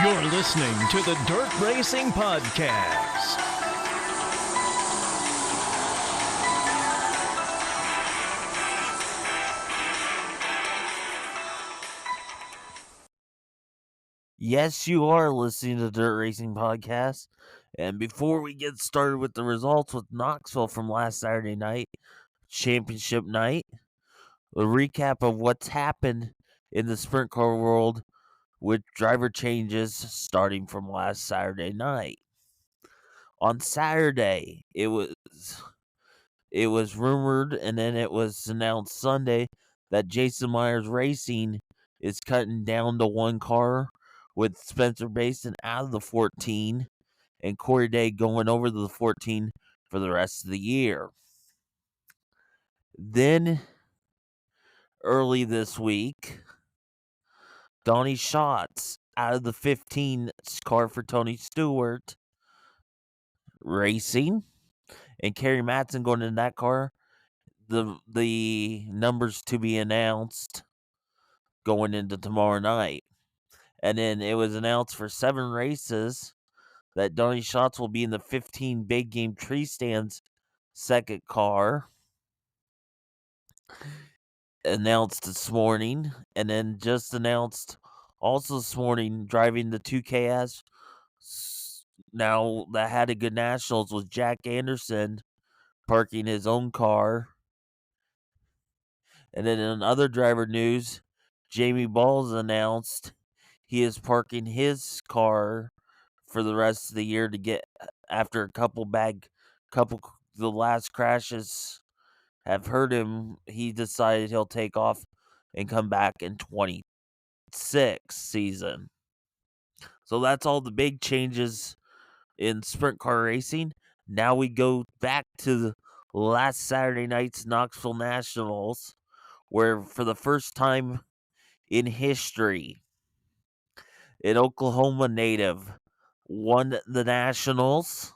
You're listening to the Dirt Racing Podcast. Yes, you are listening to the Dirt Racing Podcast. And before we get started with the results with Knoxville from last Saturday night, championship night, a recap of what's happened in the sprint car world with driver changes starting from last Saturday night. On Saturday, it was rumored and then it was announced Sunday that Jason Myers Racing is cutting down to one car with Spencer Basin out of the 14 and Corey Day going over to the 14 for the rest of the year. Then early this week, Donnie Schatz out of the 15 car for Tony Stewart Racing and Kerry Matson going in that car. The numbers to be announced going into tomorrow night. And then it was announced for 7 races that Donnie Schatz will be in the 15 big game tree stands second car. Announced this morning. And then just announced also this morning driving the 2KS. Now that had a good nationals was Jack Anderson parking his own car. And then in other driver news, Jamie Balls announced he is parking his car for the rest of the year to get after a couple the last crashes have hurt him. He decided he'll take off and come back in 26 season. So that's all the big changes in sprint car racing. Now we go back to the last Saturday night's Knoxville Nationals, where for the first time in history, an Oklahoma native won the Nationals.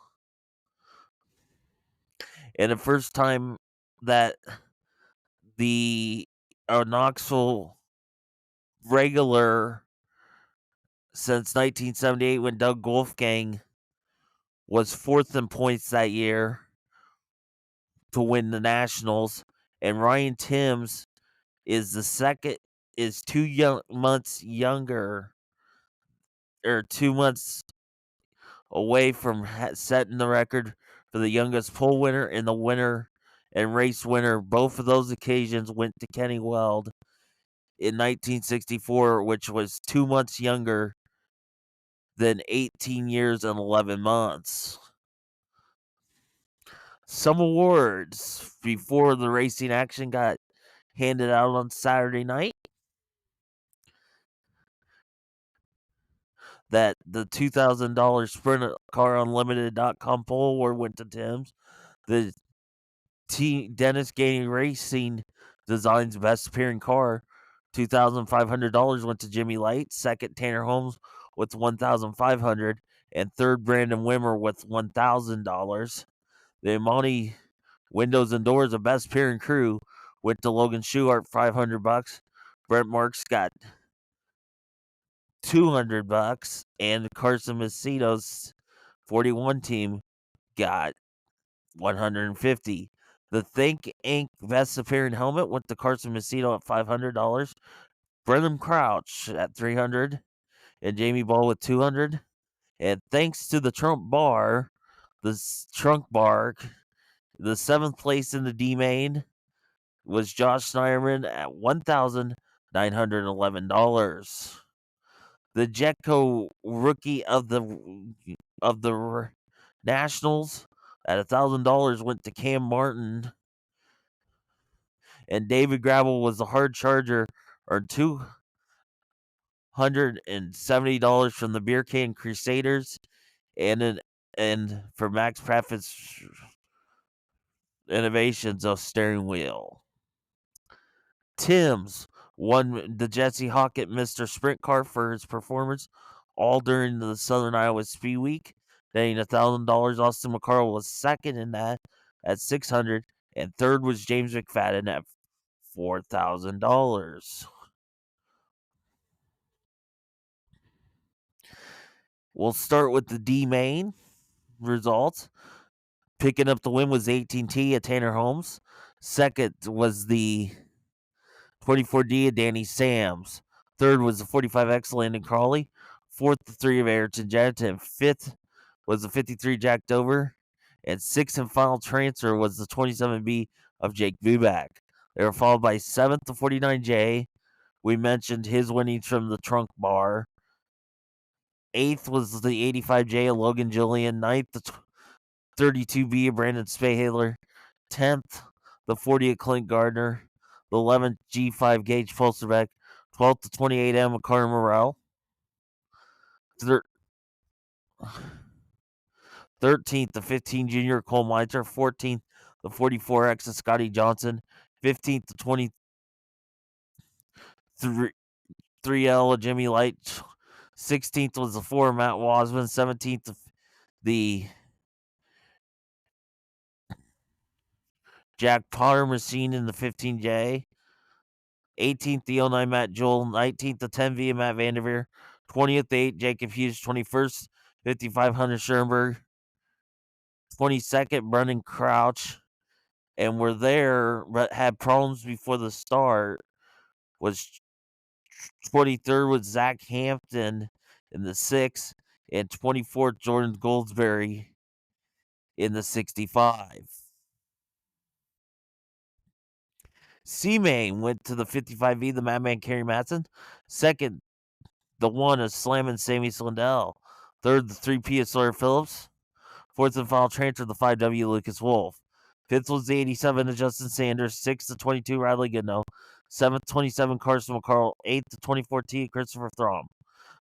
And the first time that the Knoxville regular since 1978 when Doug Wolfgang was fourth in points that year to win the Nationals. And Ryan Timms is 2 months younger, or 2 months away from setting the record for the youngest pole winner and the winner and race winner. Both of those occasions went to Kenny Weld in 1964, which was 2 months younger than 18 years and 11 months. Some awards before the racing action got handed out on Saturday night. That the $2,000 Sprint Car Unlimited.com pole award went to Tim's. The Dennis Gainey Racing Designs Best Appearing Car, $2,500 went to Jimmy Light. Second, Tanner Holmes with $1,500, and third, Brandon Wimmer with $1,000. The Amani Windows and Doors of Best Appearing Crew went to Logan Schuhart, $500. Brent Marks got $200, and Carson Macedo's 41 team got $150. The Think Inc. Best Appearing Helmet went to Carson Macedo at $500. Brendan Crouch at $300, and Jamie Ball with $200. And thanks to the Trump Bar, the Trunk Bar, the 7th place in the D main was Josh Snyderman at $1,911. The Jetco Rookie of the Nationals at $1,000 went to Cam Martin, and David Gravel was the hard charger, earned $270 from the Beer Can Crusaders, and for Max Profit's Innovations of steering wheel. Timms won the Jesse Hockett Mr. Sprint Car for his performance all during the Southern Iowa Speed Week, netting $1,000. Austin McCarl was second in that at $600, and third was James McFadden at $4,000. We'll start with the D main results. Picking up the win was 18T at Tanner Holmes. Second was the 24D of Danny Sams. Third was the 45X Landon Crawley. Fourth, the 3 of Ayrton Jett. And fifth was the 53 Jack Dover. And sixth and final transfer was the 27B of Jake Buback. They were followed by seventh, the 49J. We mentioned his winnings from the trunk bar. Eighth was the 85J of Logan Julian. Ninth, the 32B of Brandon Spahaler. 10th, the 40 of Clint Gardner. The 11th, G5 Gage Polsterbeck. 12th, the 28M of Carter Morrell. 13th, the 15 Junior Cole Meitzer. 14th, the 44X of Scotty Johnson. 15th, the 23L of Jimmy Light. 16th was the 4 Matt Wasman. 17th, the Jack Potter machine in the 15J. 18th, the 09 Matt Joel. 19th, the 10V of Matt Vanderveer. 20th, the 8 Jacob Hughes. 21st, 5500 Schoenberg. 22nd, Brendan Crouch. And were there, but had problems before the start. Was 23rd with Zach Hampton in the 6th. And 24th, Jordan Goldsberry in the 65. C-Main went to the 55V, the Madman Kerry Matson. Second, the 1 of Slammin' Sammy Slindell. Third, the 3P of Sawyer Phillips. Fourth and final transfer, the 5W Lucas Wolf. Fifth was the 87 of Justin Sanders. Sixth, the 22 Riley Goodnow. Seventh, 27 Carson McCarl. Eighth, the 24 Christopher Throm.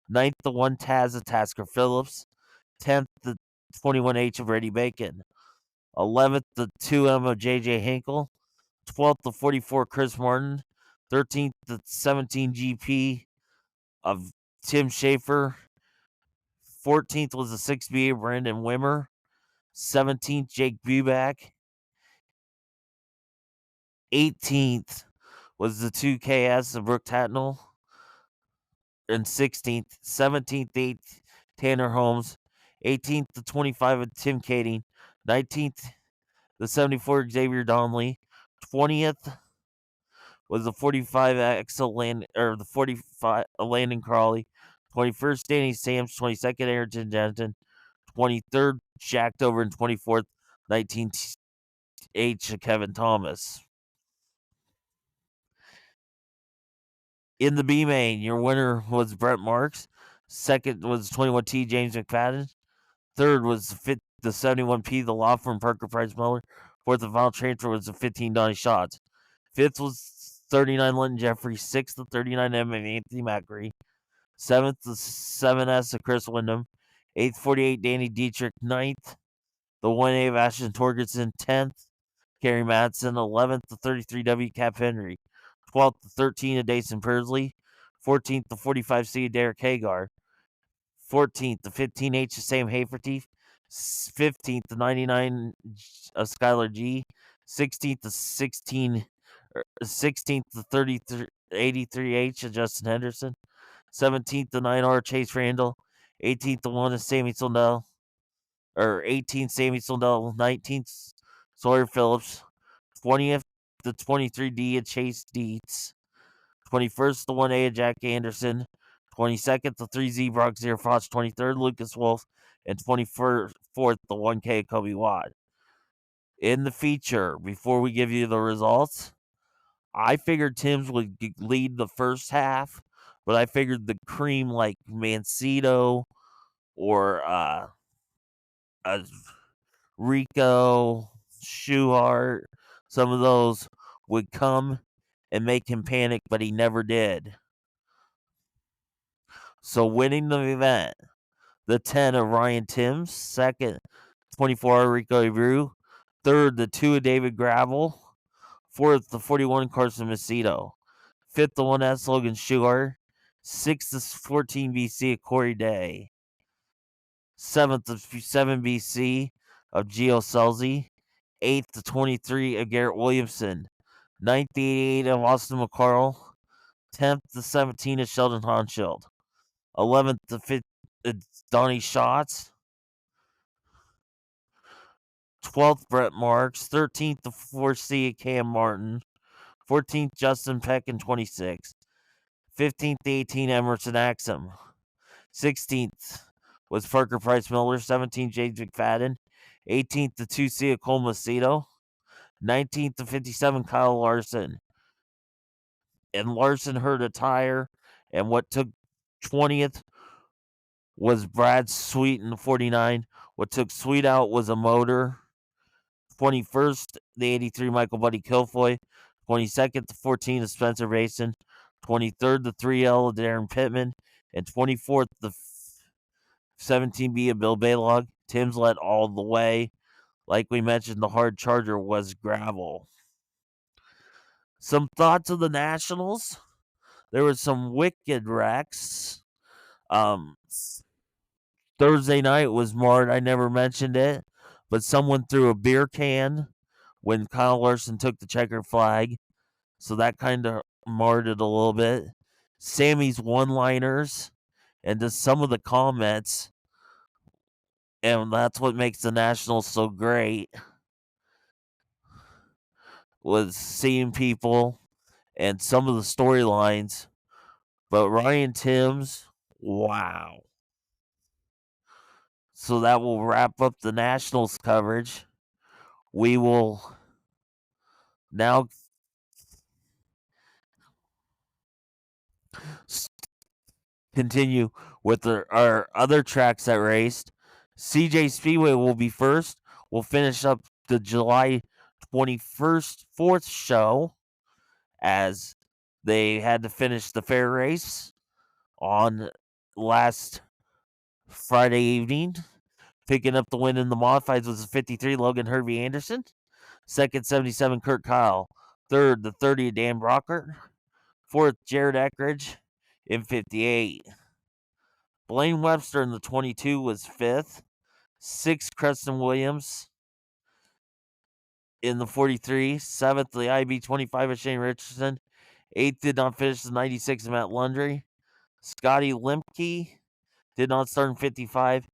Ninth, the 1 Taz of Tasker Phillips. 10th, the 21H of Brady Bacon. 11th, the 2M of JJ Hinkle. 12th, the 44 Chris Martin. 13th, the 17 GP of Tim Schaefer. 14th was the 6B of Brandon Wimmer. 17th, Jake Buback. 18th was the 2KS of Brooke Tatnell. And 16th, 17th, 8th, Tanner Holmes. 18th, the 25 of Tim Kading. 19th, the 74 Xavier Donnelly. 20th was the 45 Axel Land or the 45 Landon Crawley. 21st, Danny Sams. 22nd, Ayrton Jensen. 23rd, Jack Dover. And 24th, 19th H Kevin Thomas. In the B main, your winner was Brett Marks. Second was 21T James McFadden. Third was the 71P, the law firm Parker Price Miller. Fourth and final transfer was the 15 Donnie Shots. Fifth was 39 Linton Jeffrey. Sixth, the 39M of Anthony Macri. Seventh, the 7S of Chris Wyndham. Eighth, 48 Danny Dietrich. Ninth, the 1A of Ashton Torgerson. 10th, Kerry Madsen. 11th, the 33W Cap Henry. 12th, the 13 of Dason Persley. 14th, the 45C of Derek Hagar. 14th, the 15H of Sam Haferteef. 15th, the 99 of Skylar G. 16th, the 16th, the 83H of Justin Henderson. 17th, the 9R Chase Randall. 18th, the 1 of Sammy Sondell. Or 18th, Sammy Sondell. 19th, Sawyer Phillips. 20th, the 23D of Chase Dietz. 21st, the 1A of Jack Anderson. 22nd, the 3Z Brock Zerfrost. 23rd, Lucas Wolf. And 24th, the 1K of Kobe Watt. In the feature, before we give you the results, I figured Tim's would lead the first half, but I figured the cream like Mancito or Rico, Schuhart, some of those would come and make him panic, but he never did. So winning the event, the 10 of Ryan Timms. Second, 24 of Rico Abreu. Third, the 2 of David Gravel. Fourth, the 41 Carson Macedo. Fifth, the 1S Logan Schuhart. Sixth, the 14 BC of Corey Day. Seventh, the 7 BC of Gio Selzy. Eighth, the 23 of Garrett Williamson. Ninth, the 88 of Austin McCarl. 10th, the 17 of Sheldon Honschild. 11th, the it's Donnie Schatz. 12th, Brett Marks. 13th, the 4C, Cam Martin. 14th, Justin Peck in 26. 15th, 18, Emerson Axum. 16th was Parker Price Miller. 17th, James McFadden. 18th, the 2C, Cole Macedo. 19th to 57, Kyle Larson. And Larson hurt a tire. And what took 20th was Brad Sweet in the 49. What took Sweet out was a motor. 21st, the 83, Michael Buddy Kilfoy. 22nd, the 14, of Spencer Basin. 23rd, the 3L, of Darren Pittman. And 24th, the 17B, of Bill Baylog. Tim's led all the way. Like we mentioned, the hard charger was gravel. Some thoughts of the Nationals. There was some wicked wrecks. Thursday night was marred. I never mentioned it, but someone threw a beer can when Kyle Larson took the checkered flag. So that kind of marred it a little bit. Sammy's one-liners and just some of the comments. And that's what makes the Nationals so great, was seeing people and some of the storylines. But Ryan Timms, wow. So that will wrap up the Nationals coverage. We will now continue with our other tracks that raced. CJ Speedway will be first. We'll finish up the July 21st, 4th show, as they had to finish the fair race on last Friday evening. Picking up the win in the modifieds was the 53, Logan Hervey Anderson. Second, 77, Kurt Kyle. Third, the 30, Dan Brockert. Fourth, Jared Eckridge in 58. Blaine Webster in the 22 was fifth. Sixth, Preston Williams in the 43. Seventh, the IB 25 of Shane Richardson. Eighth did not finish, the 96 of Matt Lundry. Scotty Limke did not start in 55.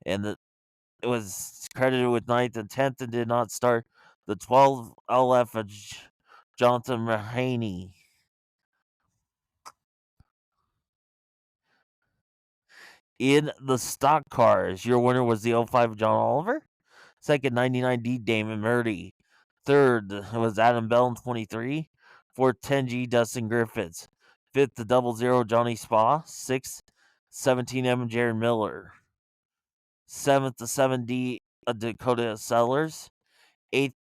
And it was credited with ninth and 10th and did not start. The 12 LF of Jonathan Mahaney. In the stock cars, your winner was the 05 John Oliver. Second, 99D Damon Murdy. Third was Adam Bell in 23. Fourth, 10G Dustin Griffiths. Fifth, the 00 Johnny Spa. Sixth, 17M Jaron Miller. Seventh, the 7D Dakota Sellers. Eighth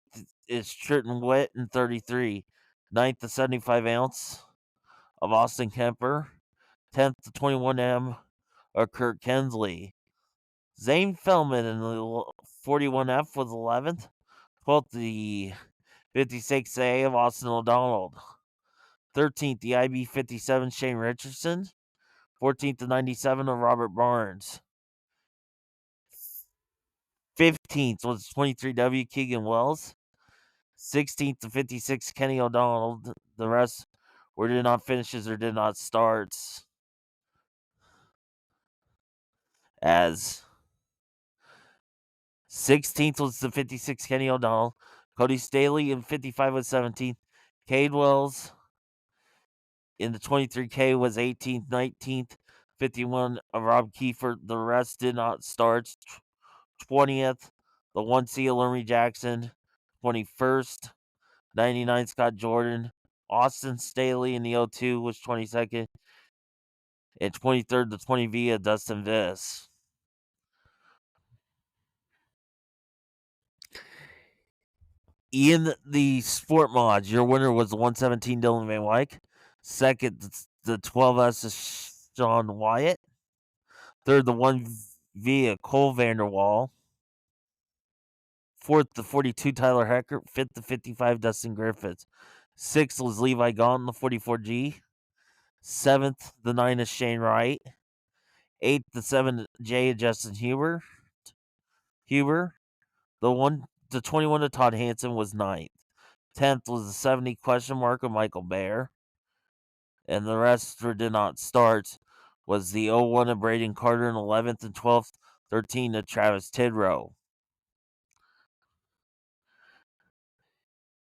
is Trenton Witt in 33. Ninth, the 75 ounce of Austin Kemper. 10th, the 21M of Kurt Kensley. Zane Fellman in the 41F was 11th. 12th, the 56A of Austin O'Donnell. 13th, the IB 57 Shane Richardson. 14th, the 97 of Robert Barnes. 15th was 23W Keegan Wells. 16th to 56 Kenny O'Donnell. The rest were did not finishes or did not starts. As 16th was the 56 Kenny O'Donnell. Cody Staley in 55 was 17th. Cade Wells in the 23K was 18th, 19th. 51 of Rob Kiefer. The rest did not start. 20th, the 1C of Lermy Jackson. 21st, 99 Scott Jordan. Austin Staley in the 02 was 22nd. And 23rd, the 20V of Dustin Viss. In the sport mods, your winner was the 117 Dylan Van Wyck. Second, the 12S is Sean Wyatt. Third, the 1V of Cole Vanderwall. Fourth, the 42 Tyler Hecker. Fifth, the 55 Dustin Griffiths. Sixth was Levi Gaunt in the 44G. Seventh, the 9 is Shane Wright. Eighth, the 7J of Justin Huber. The 21 of Todd Hansen was ninth. 10th was the 70 question mark of Michael Baer. And the rest did not start. was the 01 of Braden Carter, and 11th and 12th, 13 of Travis Tidrow.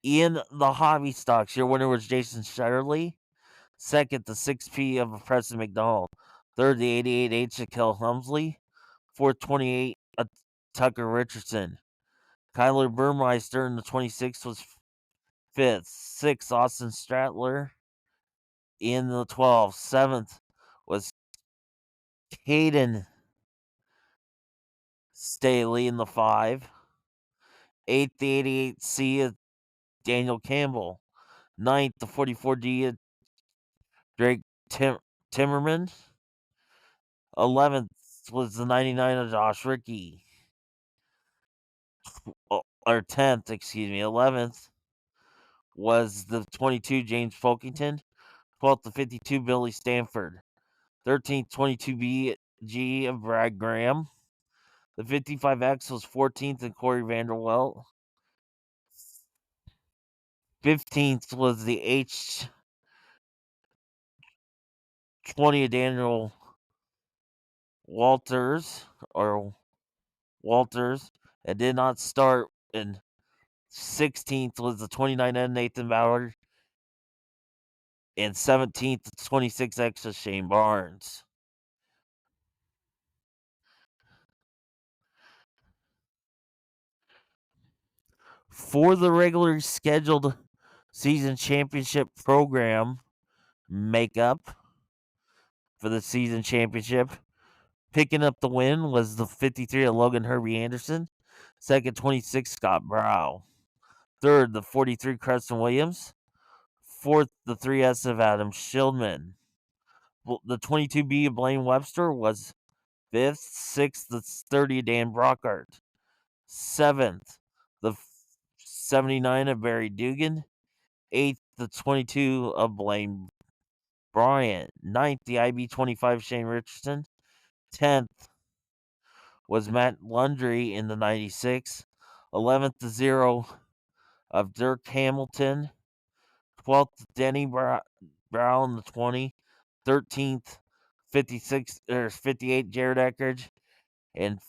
In the hobby stocks, your winner was Jason Shetterly. Second, the 6P of Preston McDonald. Third, the 88H of Kel Helmsley. Fourth, 28 of Tucker Richardson. Kyler Burmeister in the 26th was fifth. Sixth, Austin Stratler in the 12th. Seventh was Caden Staley in the 5. Eighth, the 88C of Daniel Campbell. Ninth, the 44D of Drake Timmerman. 11th was the 99 of Josh Rickey. Or 10th, excuse me. 11th was the 22 James Folkington. 12th, the 52 Billy Stanford. 13th, 22BG of Brad Graham. The 55X was 14th and Corey Vanderwelt. 15th was the H20 of Daniel Walters. It did not start. And 16th was the 29N Nathan Ballard. And 17th, the 26X of Shane Barnes. For the regularly scheduled season championship program makeup for the season championship, picking up the win was the 53 of Logan Herbie Anderson. Second, 26 Scott Brow. Third, the 43 Preston Williams. Fourth, the 3S of Adam Schildman. The 22B of Blaine Webster was fifth. Sixth, the 30 of Dan Brockhart. Seventh, the 79 of Barry Dugan. Eighth, the 22 of Blaine Bryant. Ninth, the IB 25 Shane Richardson. 10th was Matt Lundry in the 96. 11th, the 0 of Dirk Hamilton. 12th, Denny Brown, the 20. 13th, 58 Jared Eckridge. And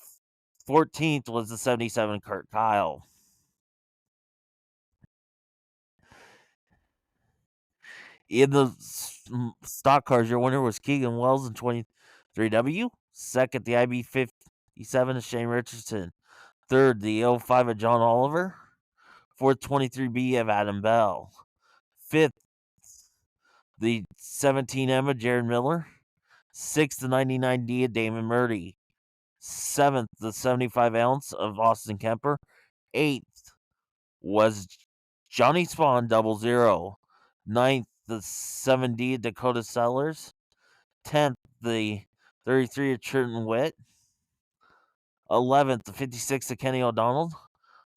14th was the 77 Kurt Kyle. In the stock cars, your winner was Keegan Wells in 23W. Second, the IB 57 of Shane Richardson. Third, the 05 of John Oliver. Fourth, 23B of Adam Bell. Fifth, the 17M of Jared Miller. Sixth, the 99D of Damon Murdy. Seventh, the 75 ounce of Austin Kemper. Eighth was Johnny Spawn 00. Ninth, the 7D of Dakota Sellers. 10th, the 33 of Trenton Witt. 11th, the 56 of Kenny O'Donnell.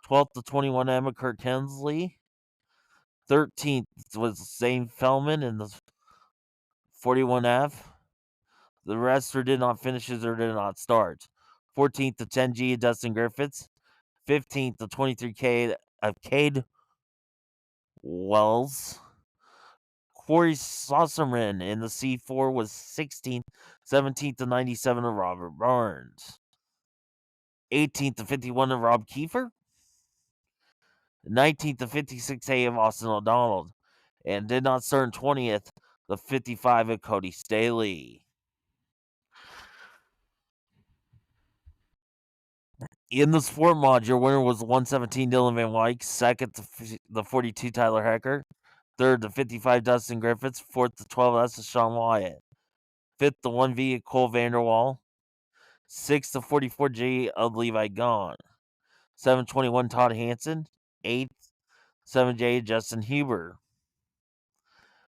12th, the 21M of Kurt Hensley. 13th was Zane Fellman in the 41F. The rest did not finishes or did not start. 14th, the 10G of Dustin Griffiths. 15th, the 23K of Cade Wells. Corey Sosserman in the C4 was 16th. 17th to 97 of Robert Barnes. 18th to 51 of Rob Kiefer. 19th to 56A of Austin O'Donnell. And did not start in 20th, the 55 of Cody Staley. In the sport mod, your winner was the 117 Dylan Van Wyk. Second, the 42 Tyler Hecker. Third, the 55 Dustin Griffiths. Fourth, the 12S of Sean Wyatt. Fifth, the 1V of Cole Vanderwall. Sixth, the 44G of Levi Gahn. 721 Todd Hansen. Eighth, 7J Justin Huber.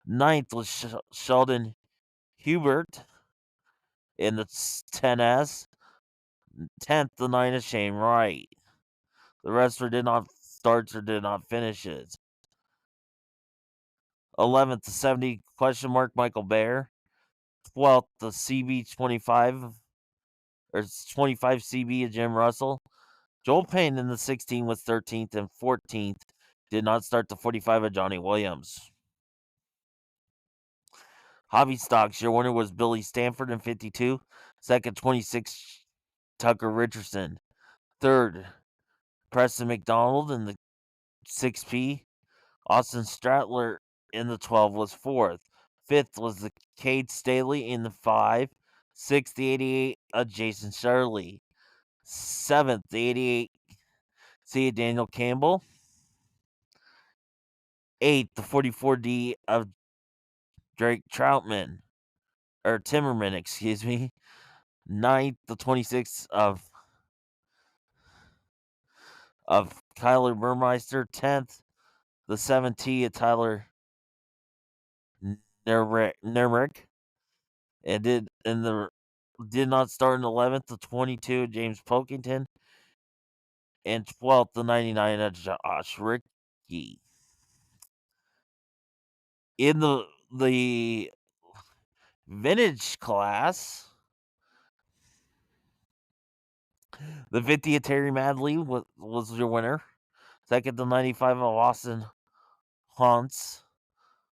Ninth was Sheldon Hubert in the 10S. 10th, the 9 of Shane Wright. The rest did not start or did not finishes. 11th, the 70 question mark Michael Bear. 12th, the CB25 or 25 CB of Jim Russell. Joel Payne in the 16 was 13th, and 14th did not start the 45 of Johnny Williams. Hobby stocks, your winner was Billy Stanford in 52. Second, 26, Tucker Richardson. Third, Preston McDonald in the 6P. Austin Stratler in the 12 was fourth. Fifth was the Cade Staley in the 5. Sixth, the 88 of Jason Shirley. Seventh, the 88 C of Daniel Campbell. Eighth, the 44D of Drake Troutman. Or Timmerman, excuse me. Ninth, the 26 of Kyler Burmeister. 10th, the 7T of Tyler Nermerick. And did not start in 11th, the 22 of James Pilkington. And 12th, the 99 of Josh Rickey. In the vintage class, the 50 of Terry Madley was your winner. Second, the 95 of Austin Hunts.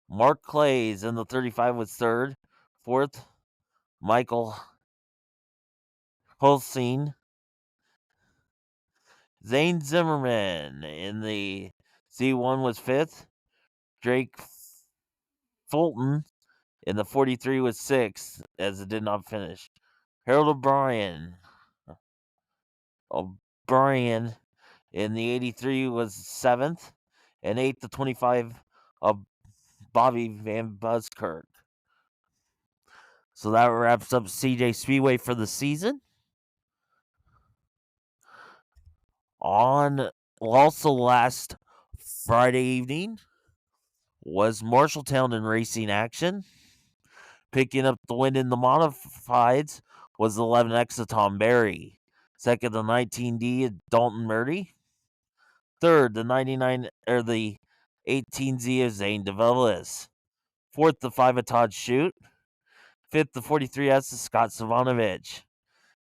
Mark Clays in the 35 was third. Fourth, Michael Holstein. Zane Zimmerman in the C1 was fifth. Drake Fulton in the 43 was sixth, as it did not finish. Harold O'Brien in the 83 was seventh. And eighth, the 25 of Bobby Van Buskirk. So that wraps up CJ Speedway for the season. Also last Friday evening was Marshalltown in racing action. Picking up the win in the modifieds was the 11X of Tom Berry. Second, the 19D of Dalton Murdy. Third, the 99 or the 18Z of Zane DeVillis. Fourth, the 5 of Todd Shute. Fifth, the 43S of Scott Savanovich.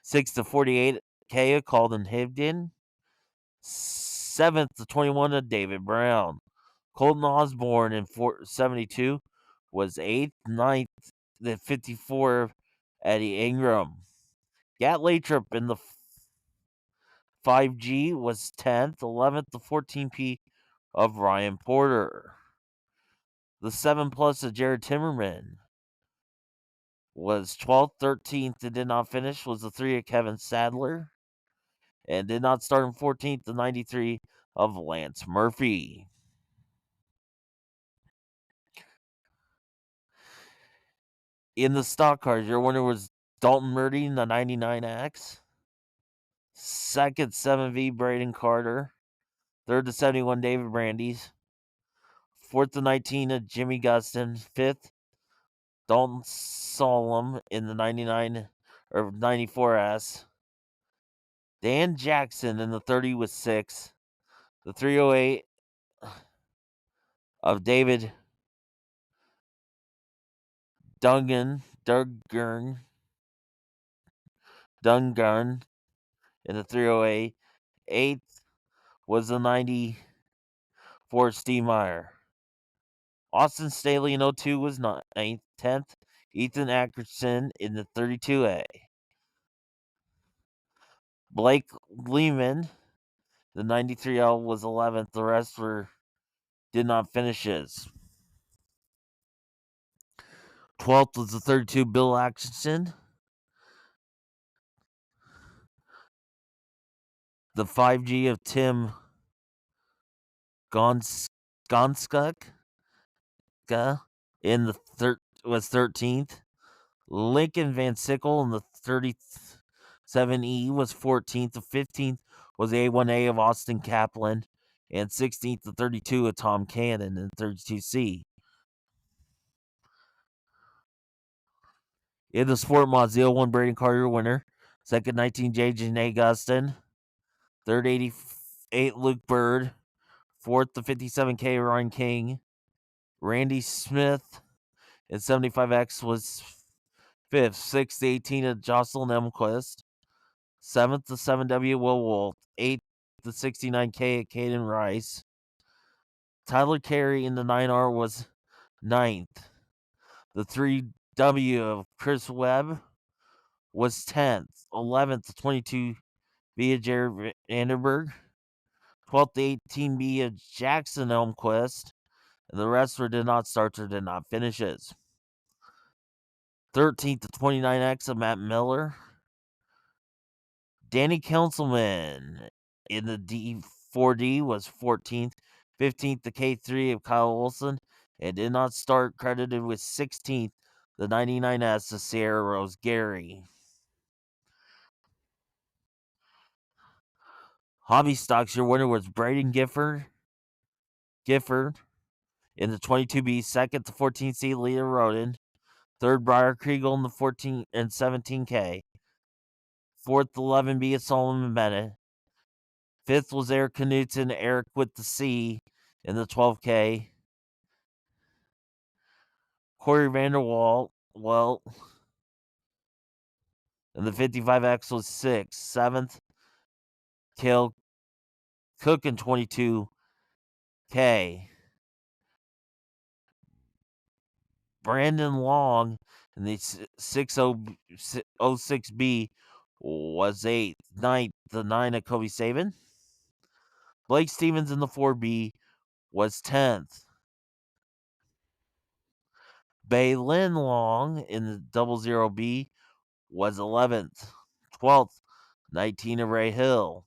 Sixth, the 48K of Calden Hibden. Seventh, the 21 of David Brown. Colton Osborne in 72 was eighth. Ninth, the 54 of Eddie Ingram. Gat Lathrop in the 5G was 10th. 11th, the 14P of Ryan Porter. The 7 plus of Jared Timmerman was 12th. 13th, and did not finish, was the 3 of Kevin Sadler. And did not start in 14th, the 93 of Lance Murphy. In the stock cars, your winner was Dalton Murdy in the 99X. Second, 7V Braden Carter. Third, the 71 David Brandes. Fourth, the 19 of Jimmy Gustin. Fifth, Dalton Solom in the 99 or 94S. Dan Jackson in the 30 was sixth. The 308 of David Dungarn in the 308. Eighth was the 94 Steve Meyer. Austin Staley in 02 was 9th. 10th, Ethan Ackerson in the 32A. Blake Lehman, the 93L, was 11th. The rest did not finish his. 12th was the 32 Bill Atkinson. The 5G of Tim Gonskuk in the was 13th. Lincoln Van Sickle in the 37E was 14th. The 15th was the A1A of Austin Kaplan. And 16th to 32 of Tom Cannon in 32C. In the Sport Mod 01, Braden Carter winner. Second, 19 JJ Gustin. Third, 88 Luke Bird. Fourth, the 57K Ryan King. Randy Smith in 75X was fifth. Sixth, the 18 of Jocelyn Elmquist. Seventh, the 7W Will Wolf. Eighth, the 69K of Caden Rice. Tyler Carey in the 9R was ninth. The 3W of Chris Webb was 10th. 11th, the 22B of Jared Vanderberg. 12th, the 18B of Jackson Elmquist. And the rest did not start or did not finishes. 13th, the 29X of Matt Miller. Danny Councilman in the D4D was 14th. 15th, the K3 of Kyle Olson. And did not start, credited with 16th, the 99S of Sierra Rose Gary. Hobby Stocks, your winner was Braden Gifford in the 22B. Second, the 14C, Leah Roden. Third, Briar Kriegel in the 14 and 17K. Fourth, 11B of Solomon Bennett. Fifth was Eric Knudsen, Eric with the C in the 12K. Corey Vanderwalt, and the 55X was 6th. 7th, Kale Cook in 22K. Brandon Long in the 606B was 8th. 9th, the 9 of Kobe Saban. Blake Stevens in the 4B was 10th. Baylin Long in the 00B was 11th. 12th, 19 of Ray Hill.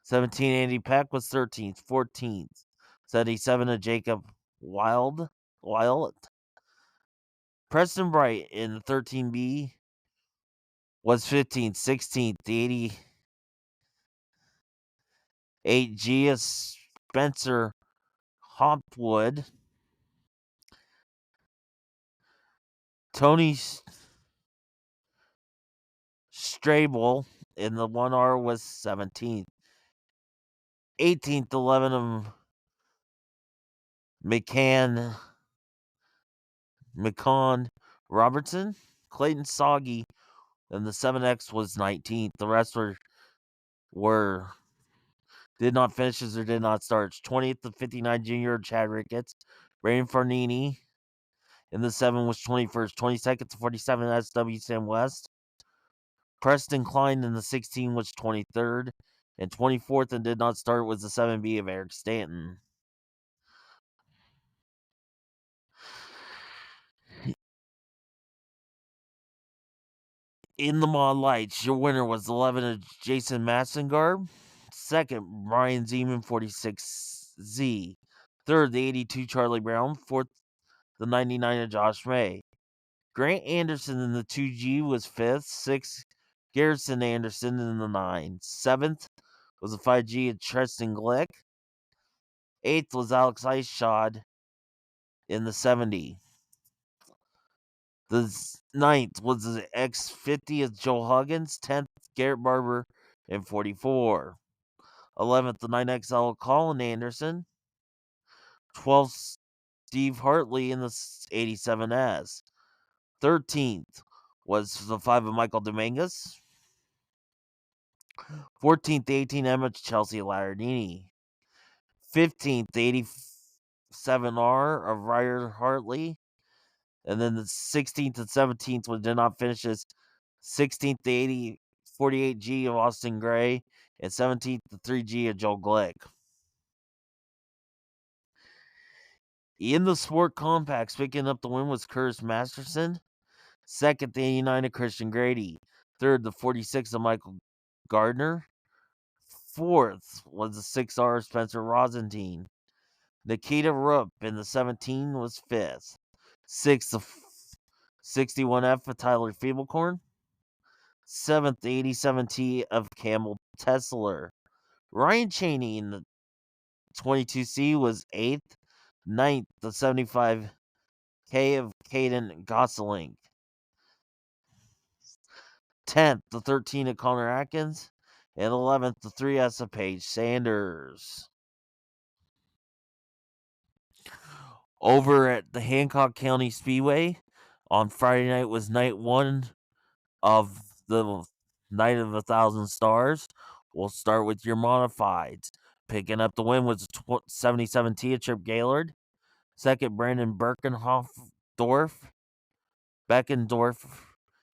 17, Andy Peck was 13th. 14th, 77 of Jacob Wild. Preston Bright in the 13B was 15th. 16th, the 88G of Spencer Hopwood. Tony Strable in the 1R was 17th. 18th, 11 of McCann Robertson. Clayton Soggy and the 7X was 19th. The rest were did not finish or did not start. 20th, the 59 junior Chad Ricketts. Brandon Farnini in the 7 was 21st. 22nd to 47 SW Sam West. Preston Klein in the 16 was 23rd. And 24th and did not start was the 7B of Eric Stanton. In the Mod Lights, your winner was 11 of Jason Massengarb. Second, Brian Zeman, 46Z. Third, the 82 Charlie Brown. Fourth, the 99 of Josh May. Grant Anderson in the 2G was 5th. 6th, Garrison Anderson in the 9. 7th was the 5G of Tristan Glick. 8th was Alex Eichshod in the 70. The 9th was the X50 of Joel Huggins. 10th, Garrett Barber in 44. 11th, the 9XL Colin Anderson. 12th, Steve Hartley in the 87S. 13th was the 5 of Michael Dominguez. 14th, the 18M Chelsea Lardini. 15th, the 87R of Ryder Hartley. And then the 16th and 17th did not finish as 16th, the 48G of Austin Gray. And 17th, the 3G of Joel Glick. In the Sport Compacts, picking up the win was Curtis Masterson. Second, the 89 of Christian Grady. Third, the 46 of Michael Gardner. Fourth was the 6R Spencer Rosentine. Nikita Rupp in the 17 was 5th. Sixth, the 61F of Tyler Feeblecorn. 7th, the 87T of Campbell Tesler. Ryan Cheney in the 22C was 8th. 9th, the 75K of Caden Gosselink. 10th, the 13 of Connor Atkins. And 11th, the 3S of Paige Sanders. Over at the Hancock County Speedway on Friday night was night 1 of the Night of 1,000 Stars. We'll start with your modifieds. Picking up the win was 77T of Chip Gaylord. Second, Brandon Beckendorf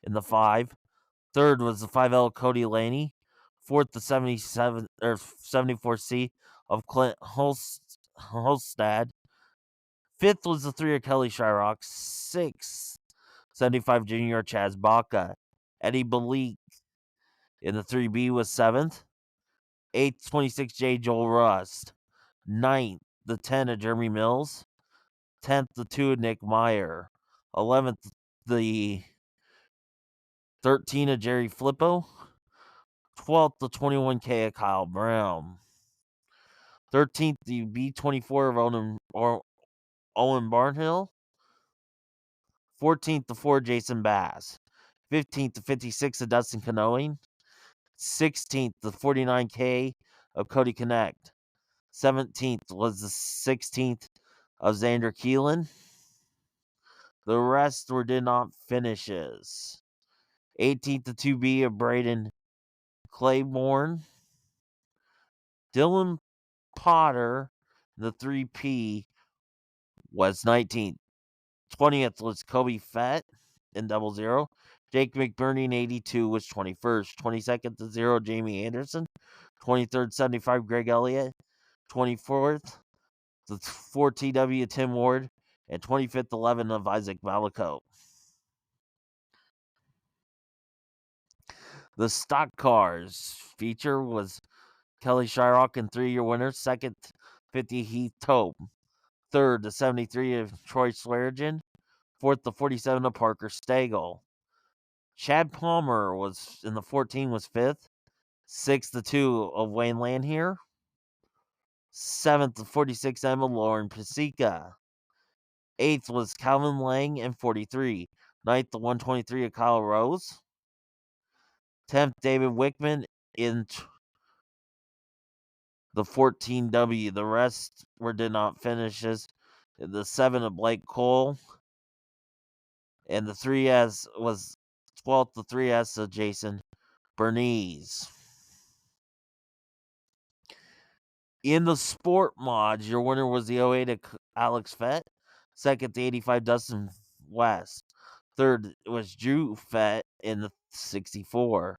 in the 5. Third was the 5L Cody Laney. Fourth, the 74C of Clint Holstad. Fifth was the 3 of Kelly Shyrock. Sixth, 75 Junior Chaz Baca. Eddie Balik in the 3B was 7th. 8th, 26J Joel Rust. 9th, the 10 of Jeremy Mills. 10th, the 2 of Nick Meyer. 11th, the 13 of Jerry Flippo. 12th, the 21K of Kyle Brown. 13th, the B24 of Owen Barnhill. 14th, the 4 Jason Bass. 15th, the 56 of Dustin Canoeing. 16th, the 49K of Cody Connect. 17th was the 16th of Xander Keelan. The rest did not finishes. 18th, the 2B of Braden Claiborne. Dylan Potter, the 3P, was 19th. 20th was Kobe Fett in 00. Jake McBurney in 82 was 21st. 22nd to 0, Jamie Anderson. 23rd, 75, Greg Elliott. 24th, the 4TW, Tim Ward. And 25th, 11 of Isaac Malaco. The stock cars feature was Kelly Shyrock and 3-year winner. Second, 50 Heath Tope. Third, the 73 of Troy Swearigan. Fourth, the 47 of Parker Stagel. Chad Palmer was in the 14 was 5th. 6th, the 2 of Wayne Lanhier. 7th, the 46 Emma Lauren Pasica. 8th was Calvin Lang and 43. 9th, the 123 of Kyle Rose. 10th, David Wickman in the 14W. The rest did not finishes. The 7 of Blake Cole. And the 3S was 12th, the 3S of Jason Bernice. In the sport mods, your winner was the 08 of Alex Fett. Second, the 85 Dustin West. Third was Drew Fett in the 64.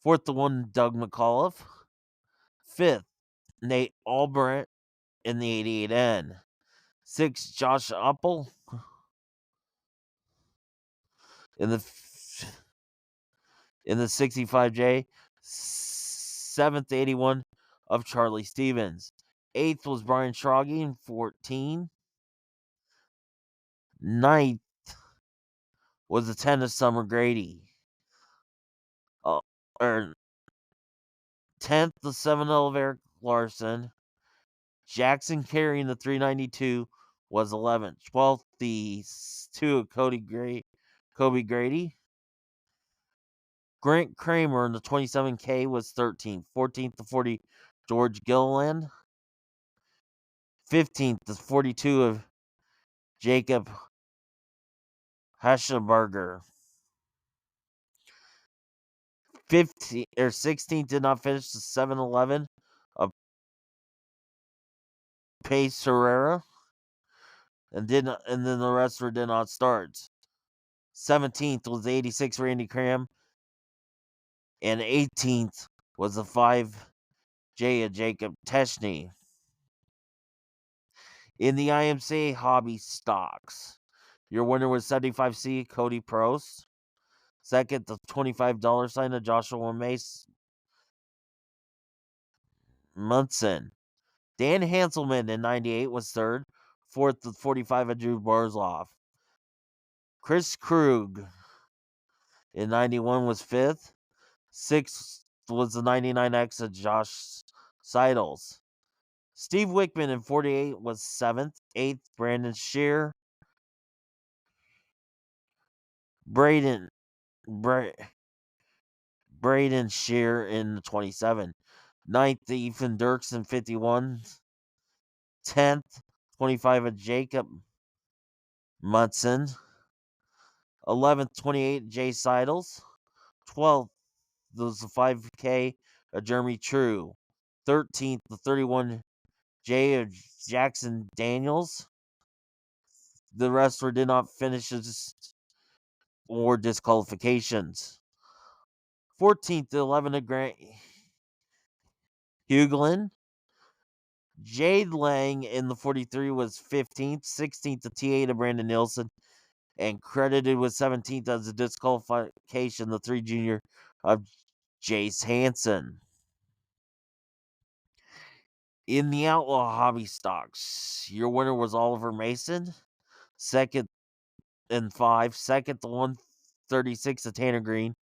Fourth, the 1 Doug McAuliffe. Fifth, Nate Albrecht in the 88N. Sixth, Josh Uppel in the 65J. 7th, 81 of Charlie Stevens. 8th was Brian Schragi in 14. 9th was the 10 of Summer Grady. 10th, the 7 of Eric Larson. Jackson carrying the 392 was 11th. 12th, the 2 of Kobe Grady. Grant Kramer in the 27K was 13th. 14th, the 40 George Gilliland. 15th, the 42 of Jacob Haschenberger. 16th did not finish, the 7-11 of Pace Herrera. And then the rest did not start. 17th was the 86 Randy Cram. And 18th was the 5J of Jacob Teschney. In the IMCA hobby stocks, your winner was 75C Cody Prost. Second, the $25 sign of Joshua Munson. Dan Hanselman in 98 was third. Fourth, the 45 of Drew Barzloff. Chris Krug in 91 was fifth. Sixth was the 99X of Josh Seidels. Steve Wickman in 48 was 7th. 8th, Brandon Shear. Braden Shear in 27. 9th, Ethan Dirks in 51. 10th, 25 of Jacob Munson. 11th, 28, Jay Seidels. 12th, was the 5K of Jeremy True. 13th, the 31 J of Jackson Daniels. the wrestler did not finish or disqualifications. 14th, 11th, Grant Hughlin. Jade Lang in the 43 was 15th. 16th, the TA to Brandon Nielsen. And credited with 17th as a disqualification, the 3 junior of Jace Hansen. In the Outlaw Hobby Stocks, your winner was Oliver Mason. Second and 5. Second to 136 of Tanner Green.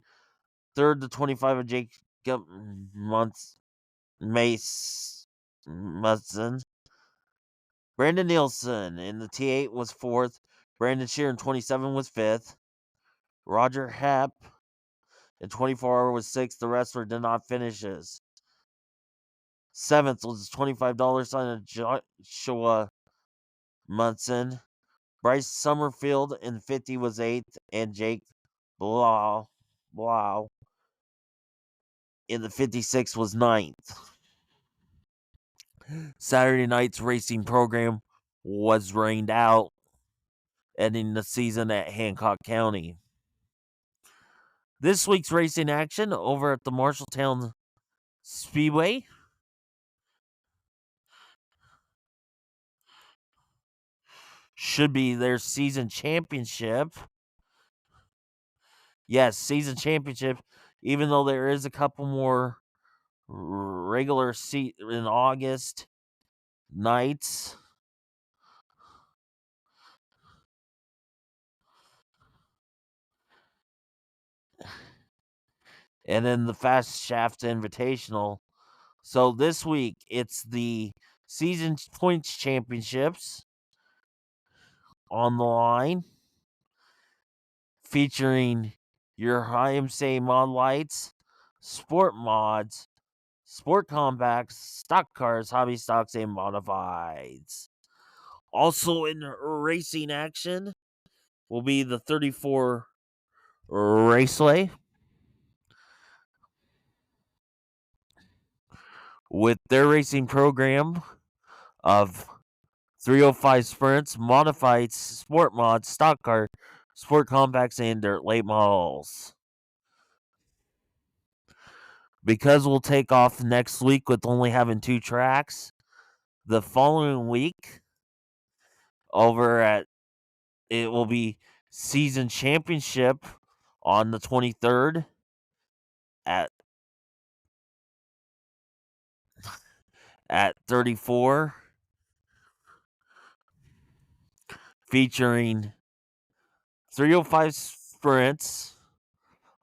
Third to 25 of Jacob Munson. Brandon Nielsen in the T8 was 4th. Brandon Shear in 27 was 5th. Roger Hepp in 24 was 6th. The wrestler did not finishes. 7th was $25 sign of Joshua Munson. Bryce Summerfield in 50 was 8th. And Jake Blau in the 56 was 9th. Saturday night's racing program was rained out, ending the season at Hancock County. This week's racing action over at the Marshalltown Speedway. Should be their season championship. Yes, season championship, even though there is a couple more regular seat in August nights. And then the Fast Shaft Invitational. So this week, it's the season points championships on the line, featuring your IMCA mod lights, sport mods, sport compacts, stock cars, hobby stocks, and modifieds. Also in racing action will be the 34 Raceway with their racing program of 305 sprints, modified sport mods, stock car, sport compacts, and dirt late models. Because we'll take off next week with only having 2 tracks, the following week over at it will be season championship on the 23rd at 34, featuring 305 sprints,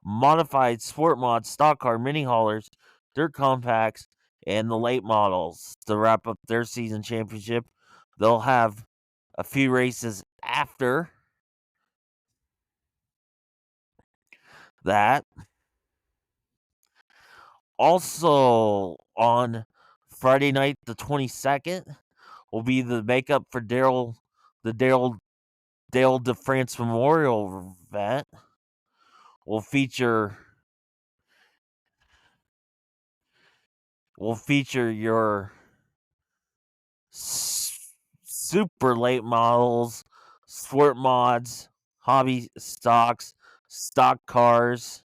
modified sport mods, stock car, mini haulers, dirt compacts, and the late models to wrap up their season championship. They'll have a few races after that. Also on Friday night, the 22nd, will be the makeup for Dale DeFrance Memorial event. Will feature your super late models, sport mods, hobby stocks, stock cars,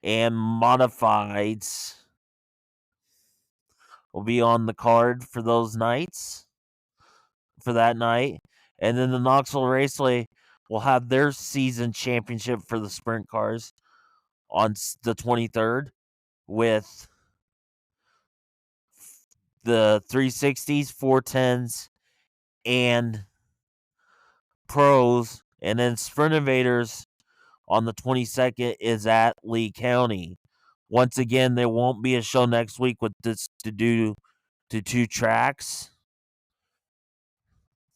and modifieds will be on the card for those nights, for that night. And then the Knoxville Raceway will have their season championship for the sprint cars on the 23rd with the 360s, 410s, and pros. And then Sprint Invaders on the 22nd is at Lee County. Once again, there won't be a show next week with this to do to 2 tracks.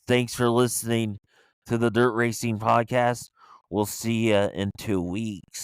Thanks for listening to the Dirt Racing Podcast. We'll see you in 2 weeks.